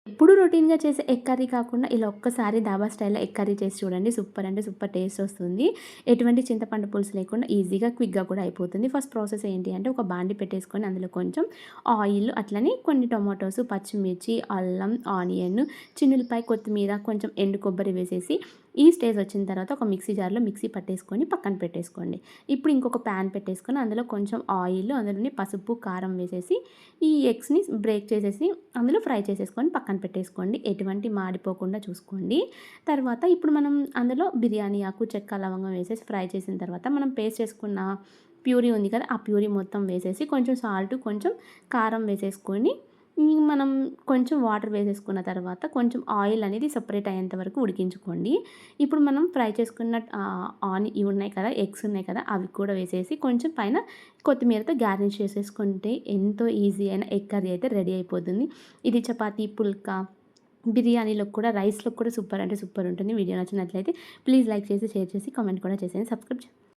ఎప్పుడు రొటీన్‌గా చేసే ఎగ్ కర్రీ కాకుండా ఇలా ఒక్కసారి ధాబా స్టైల్‌లో ఎగ్ కర్రీ చేసి చూడండి. సూపర్ అంటే సూపర్ టేస్ట్ వస్తుంది. ఎటువంటి చింతపండు పులుసు లేకుండా ఈజీగా, క్విక్‌గా కూడా అయిపోతుంది. ఫస్ట్ ప్రాసెస్ ఏంటి అంటే ఒక బాండీ పెట్టేసుకొని అందులో కొంచెం ఆయిల్, అట్లనే కొన్ని టొమాటోస్, పచ్చిమిర్చి, అల్లం, ఆనియన్, చిన్నుల్లిపాయ, కొత్తిమీర, కొంచెం ఎండు కొబ్బరి వేసేసి ఈ స్టేజ్ వచ్చిన తర్వాత ఒక మిక్సీ జార్‌లో మిక్సీ పట్టేసుకొని పక్కన పెట్టేసుకోండి. ఇప్పుడు ఇంకొక ప్యాన్ పెట్టేసుకొని అందులో కొంచెం ఆయిల్, అందులోని పసుపు, కారం వేసేసి ఈ ఎగ్స్‌ని బ్రేక్ చేసేసి అందులో ఫ్రై చేసేసుకొని పక్కన పెట్టేసుకోండి. ఎటువంటి మాడిపోకుండా చూసుకోండి. తర్వాత ఇప్పుడు మనం అందులో బిర్యానీ ఆకు, చెక్క, లవంగం వేసేసి ఫ్రై చేసిన తర్వాత మనం పేస్ట్ చేసుకున్న ప్యూరీ ఉంది కదా! ఆ ప్యూరీ మొత్తం వేసేసి కొంచెం సాల్ట్, కొంచెం కారం వేసేసుకొని మనం కొంచెం వాటర్ వేసేసుకున్న తర్వాత కొంచెం ఆయిల్ అనేది సెపరేట్ అయ్యేంత వరకు ఉడికించుకోండి. ఇప్పుడు మనం ఫ్రై చేసుకున్న ఇవి ఉన్నాయి కదా! ఎగ్స్ ఉన్నాయి కదా! అవి కూడా వేసేసి కొంచెం పైన కొత్తిమీరతో గార్నిష్ చేసేసుకుంటే ఎంతో ఈజీ అయిన ఎగ్ కర్రీ అయితే రెడీ అయిపోతుంది. ఇది చపాతీ, పుల్కా, బిర్యానీలోకి కూడా, రైస్‌లోకి కూడా సూపర్ అంటే సూపర్ ఉంటుంది. వీడియో నచ్చినట్లయితే ప్లీజ్ లైక్ చేసి, షేర్ చేసి, కామెంట్ కూడా చేసేయండి. సబ్స్క్రైబ్